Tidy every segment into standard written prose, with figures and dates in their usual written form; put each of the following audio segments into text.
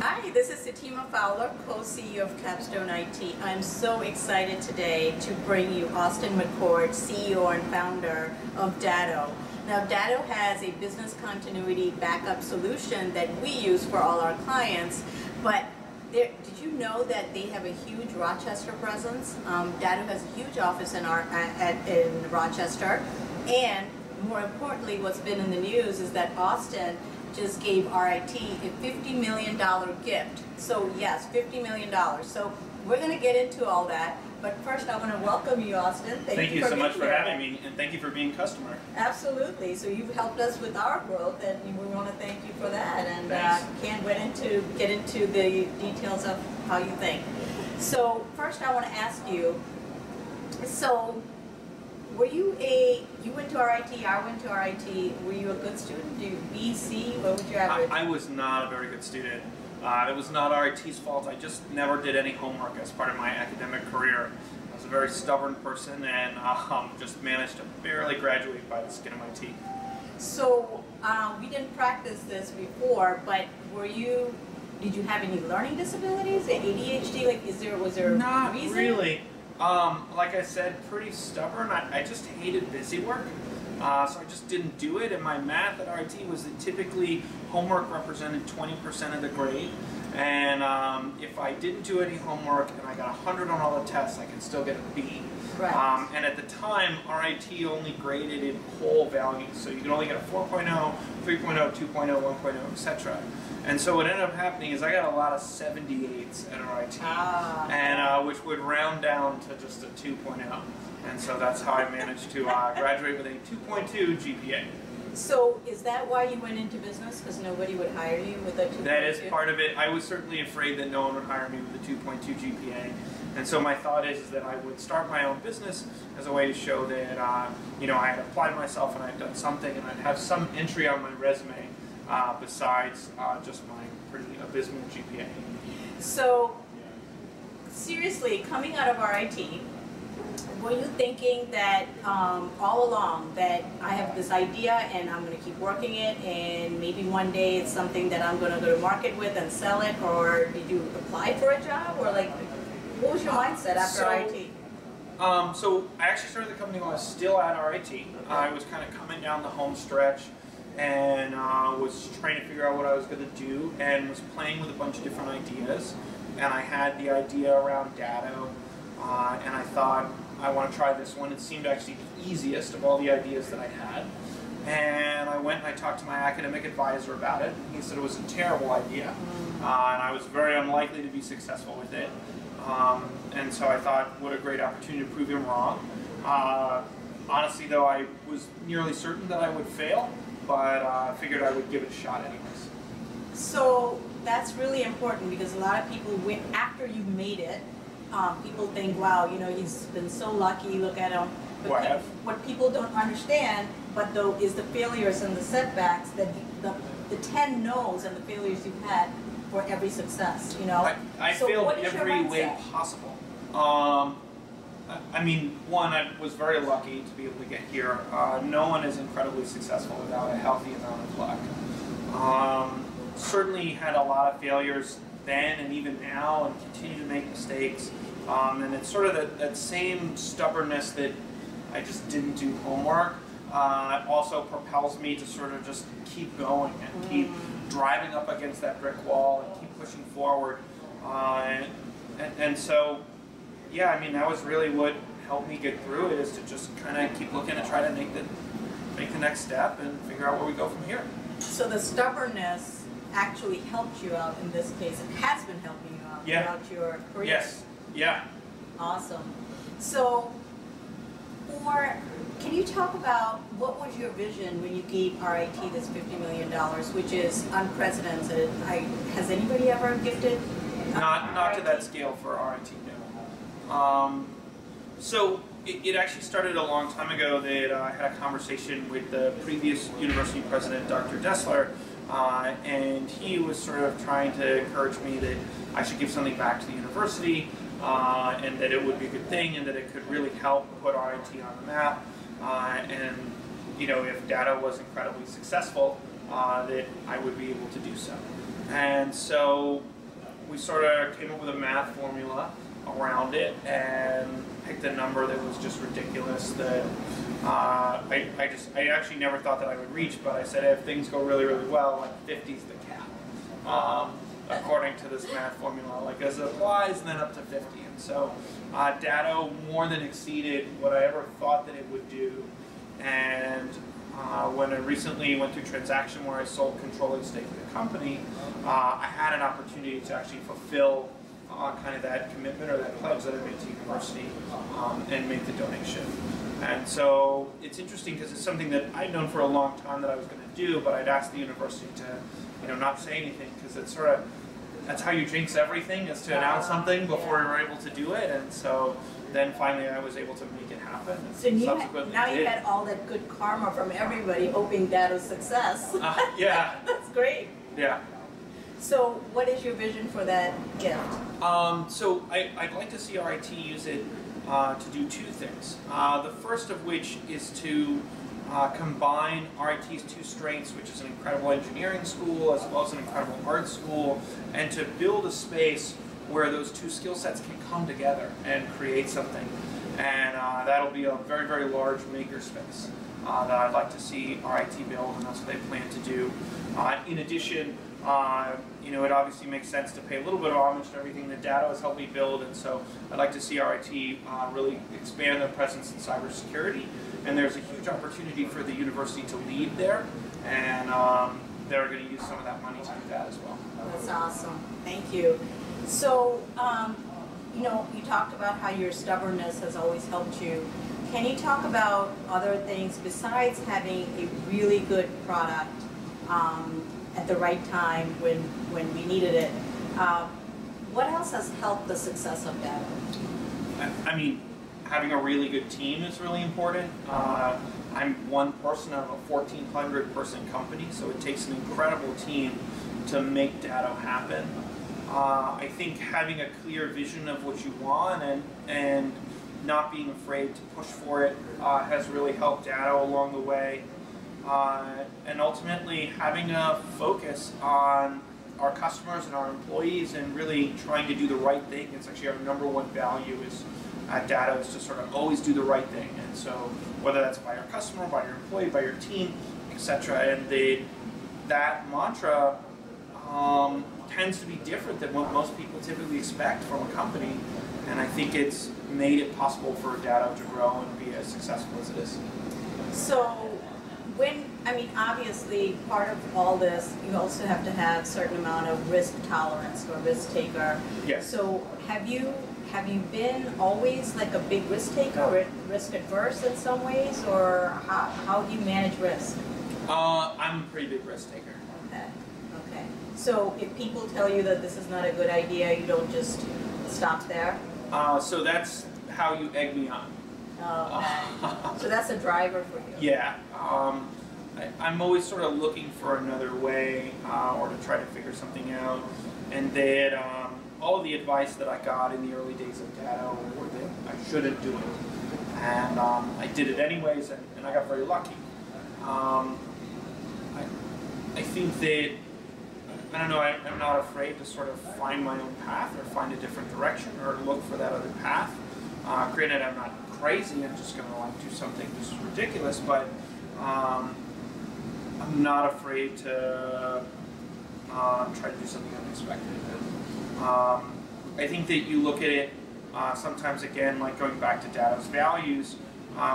Hi, this is Sitima Fowler, co-CEO of Capstone IT. I'm so excited today to bring you Austin McChord, CEO and founder of Datto. Now, Datto has a business continuity backup solution that we use for all our clients, but did you know that they have a huge Rochester presence? Datto has a huge office in Rochester, and more importantly, what's been in the news is that Austin just gave RIT a $50 million gift. So yes, $50 million. So we're going to get into all that. But first, I want to welcome you, Austin. Thank you so much for having me, and thank you for being a customer. Absolutely. So you've helped us with our growth, and we want to thank you for that. And can't wait to get into the details of how you think. So first, I want to ask you. So were you went to RIT, I went to RIT, were you a good student? Do you B, C, what was your average? I was not a very good student. It was not RIT's fault. I just never did any homework as part of my academic career. I was a very stubborn person and just managed to barely graduate by the skin of my teeth. So we didn't practice this before, but did you have any learning disabilities, ADHD? Like, was there not a reason? Really. Like I said, pretty stubborn. I just hated busy work, so I just didn't do it. And my math at RIT was that typically homework represented 20% of the grade. And if I didn't do any homework and I got 100 on all the tests, I could still get a B. Right. And at the time, RIT only graded in whole values. So you could only get a 4.0, 3.0, 2.0, 1.0, etc. And so what ended up happening is I got a lot of 78s at RIT, and which would round down to just a 2.0. And so that's how I managed to graduate with a 2.2 GPA. So is that why you went into business? Because nobody would hire you with a 2.2? That is part of it. I was certainly afraid that no one would hire me with a 2.2 GPA. And so my thought is that I would start my own business as a way to show that I had applied myself and I'd done something, and I'd have some entry on my resume besides just my pretty abysmal GPA. So seriously, coming out of RIT, were you thinking that all along that I have this idea and I'm going to keep working it, and maybe one day it's something that I'm going to go to market with and sell it? Or did you apply for a job, or like, what was your mindset after RIT? So I actually started the company while I was still at RIT. Okay. I was kind of coming down the home stretch and was trying to figure out what I was going to do, and was playing with a bunch of different ideas. And I had the idea around Datto, and I thought, I want to try this one. It seemed actually the easiest of all the ideas that I had. And I went and I talked to my academic advisor about it. He said it was a terrible idea, and I was very unlikely to be successful with it. And so I thought, what a great opportunity to prove him wrong. Honestly, though, I was nearly certain that I would fail, but I figured I would give it a shot anyways. So that's really important, because a lot of people, after you've made it, people think, wow, he's been so lucky, look at him. But what people don't understand, but though, is the failures and the setbacks, that the 10 no's and the failures you've had for every success, I failed every way possible. I mean, one, I was very lucky to be able to get here. No one is incredibly successful without a healthy amount of luck. Certainly had a lot of failures then and even now, and continue to make mistakes. And it's sort of that same stubbornness that I just didn't do homework also propels me to sort of just keep going and keep driving up against that brick wall and keep pushing forward. And so, yeah, I mean, that was really what helped me get through it, is to just kind of keep looking to try to make the next step and figure out where we go from here. So the stubbornness actually helped you out in this case. It has been helping you out throughout your career. Yes. Yeah. Awesome. So, can you talk about what was your vision when you gave RIT this $50 million, which is unprecedented? Has anybody ever gifted? Not to that scale for RIT, no. So it actually started a long time ago that I had a conversation with the previous university president, Dr. Dessler, and he was sort of trying to encourage me that I should give something back to the university, and that it would be a good thing, and that it could really help put RIT on the map. And if Datto was incredibly successful, that I would be able to do so. And so we sort of came up with a math formula around it and picked a number that was just ridiculous that I actually never thought that I would reach, but I said if things go really, really well, like 50 is the cap, according to this math formula, like as it applies and then up to 50. And so Datto more than exceeded what I ever thought that it would do. And when I recently went through a transaction where I sold controlling stake in the company, I had an opportunity to actually fulfill kind of that commitment or that pledge that I made to university and make the donation. And so it's interesting because it's something that I'd known for a long time that I was going to do, but I'd asked the university to, not say anything because it's sort of, that's how you jinx everything, is to announce something before you're able to do it. And so then finally I was able to make it happen. So now you had all that good karma from everybody hoping Datto's success. Yeah. That's great. Yeah. So what is your vision for that gift? So I'd like to see RIT use it to do two things. The first of which is to combine RIT's two strengths, which is an incredible engineering school as well as an incredible art school, and to build a space where those two skill sets can come together and create something. And that'll be a very, very large makerspace that I'd like to see RIT build, and that's what they plan to do. In addition, it obviously makes sense to pay a little bit of homage to everything that Datto has helped me build, and so I'd like to see RIT really expand their presence in cybersecurity. And there's a huge opportunity for the university to lead there, and they're going to use some of that money to do that as well. That's awesome. Thank you. So, you talked about how your stubbornness has always helped you. Can you talk about other things besides having a really good product at the right time when we needed it? What else has helped the success of Datto? I mean, having a really good team is really important. I'm one person out of a 1,400 person company, so it takes an incredible team to make Datto happen. I think having a clear vision of what you want and not being afraid to push for it has really helped Datto along the way. And ultimately having a focus on our customers and our employees and really trying to do the right thing. It's actually our #1 value is at Datto is to sort of always do the right thing. And so whether that's by your customer, by your employee, by your team, etc. And that mantra tends to be different than what most people typically expect from a company. And I think it's made it possible for Datto to grow and be as successful as it is. So obviously part of all this, you also have to have a certain amount of risk tolerance or risk taker. Yes. So have you been always like a big risk taker or risk adverse in some ways, or how do you manage risk? I'm a pretty big risk taker. Okay. So if people tell you that this is not a good idea, you don't just stop there? So that's how you egg me on. Okay. So that's a driver for you. Yeah. I'm always sort of looking for another way or to try to figure something out. And then all of the advice that I got in the early days of Datto were that I shouldn't do it. And I did it anyways, and I got very lucky. I think that, I don't know, I'm not afraid to sort of find my own path or find a different direction or look for that other path. Granted, I'm not crazy, I'm just going to do something just ridiculous, but I'm not afraid to try to do something unexpected. I think that you look at it sometimes, again, like going back to Datto's values,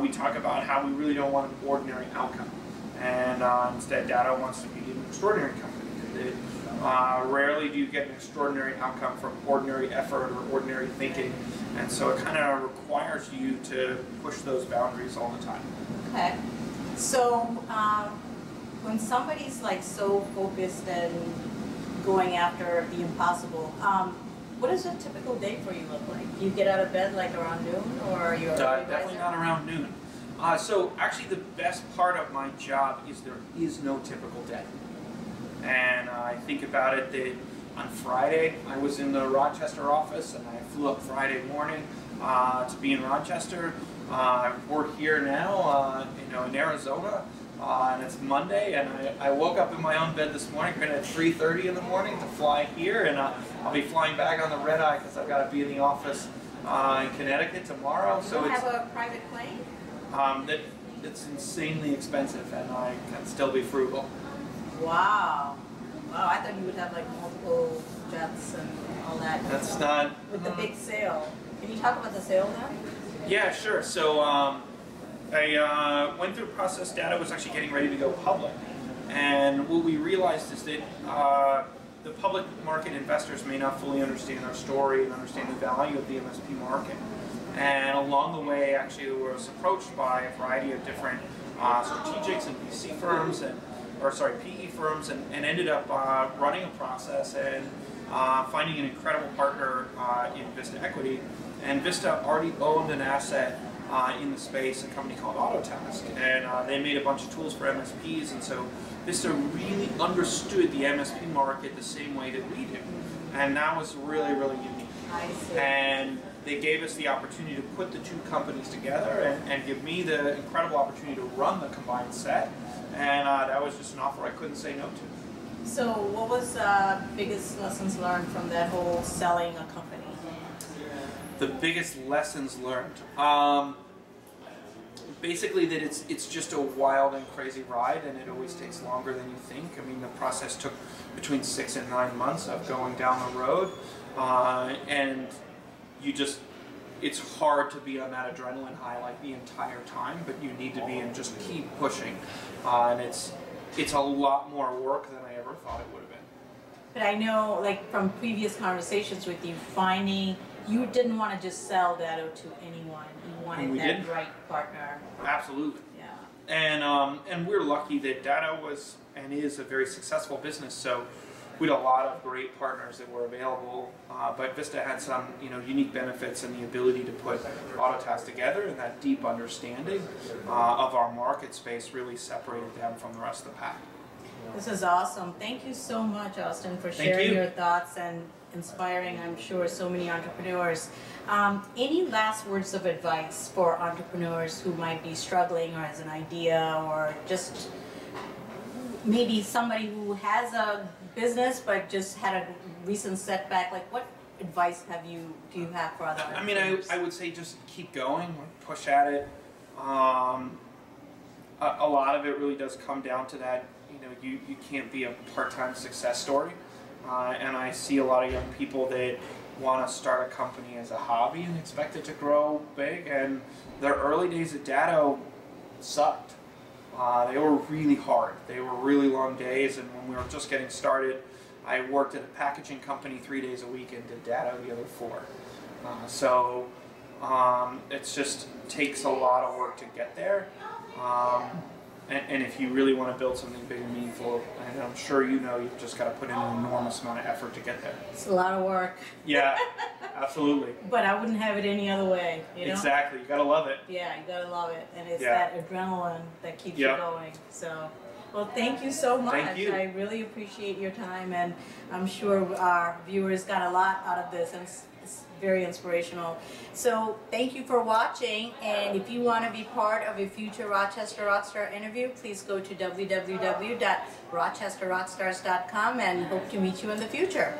we talk about how we really don't want an ordinary outcome. And instead, Datto wants to be an extraordinary company. Rarely do you get an extraordinary outcome from ordinary effort or ordinary thinking. And so it kind of requires you to push those boundaries all the time. Okay. So when somebody's like so focused and going after the impossible, what does a typical day for you look like? Do you get out of bed like around noon, or are you definitely not around noon. So actually the best part of my job is there is no typical day. And I think about it that on Friday I was in the Rochester office and I flew up Friday morning to be in Rochester. We're here now in Arizona. and it's Monday, and I woke up in my own bed this morning at 3:30 in the morning to fly here, and I'll be flying back on the red eye because I've got to be in the office in Connecticut tomorrow. You don't have a private plane? It's insanely expensive, and I can still be frugal. Wow. Wow, I thought you would have like multiple jets and all that. That's not... With the big sale. Can you talk about the sale then? Yeah, sure. So I went through a process. Datto was actually getting ready to go public. And what we realized is that the public market investors may not fully understand our story and understand the value of the MSP market. And along the way, actually, we was approached by a variety of different strategics and VC firms, PE firms, and ended up running a process and finding an incredible partner in Vista Equity. And Vista already owned an asset in the space, a company called Autotask, and they made a bunch of tools for MSPs, and so Vista really understood the MSP market the same way that we do, and that was really, really unique. I see. And they gave us the opportunity to put the two companies together and give me the incredible opportunity to run the combined set, and that was just an offer I couldn't say no to. So what was biggest lessons learned from that whole selling a company? The biggest lessons learned? Basically that it's just a wild and crazy ride, and it always takes longer than you think. I mean, the process took between 6 and 9 months of going down the road, and it's hard to be on that adrenaline high like the entire time, but you need to be and just keep pushing, and it's a lot more work than I ever thought it would have been. But I know, like from previous conversations with you, finding you didn't want to just sell Datto to anyone. You wanted that right partner. Absolutely. Yeah. And we're lucky that Datto was and is a very successful business. So we had a lot of great partners that were available. But Vista had some unique benefits and the ability to put Autotask together, and that deep understanding of our market space really separated them from the rest of the pack. This is awesome. Thank you so much, Austin, for sharing your thoughts and inspiring, I'm sure, so many entrepreneurs. Any last words of advice for entrepreneurs who might be struggling or has an idea, or just maybe somebody who has a business but just had a recent setback? Like, what advice do you have for other entrepreneurs? I would say just keep going, push at it. A lot of it really does come down to that. You can't be a part-time success story. And I see a lot of young people that want to start a company as a hobby and expect it to grow big, and their early days at Datto sucked. They were really hard. They were really long days, and when we were just getting started, I worked at a packaging company 3 days a week and did Datto the other 4. So it just takes a lot of work to get there. And if you really want to build something big and meaningful, and I'm sure you've just got to put in an enormous amount of effort to get there. It's a lot of work. Yeah, absolutely. But I wouldn't have it any other way, Exactly, you got to love it. Yeah, you got to love it. And it's that adrenaline that keeps you going. So, well, thank you so much. Thank you. I really appreciate your time, and I'm sure our viewers got a lot out of this, and it's very inspirational. So thank you for watching, and if you want to be part of a future Rochester Rockstar interview, please go to www.RochesterRockstars.com, and hope to meet you in the future.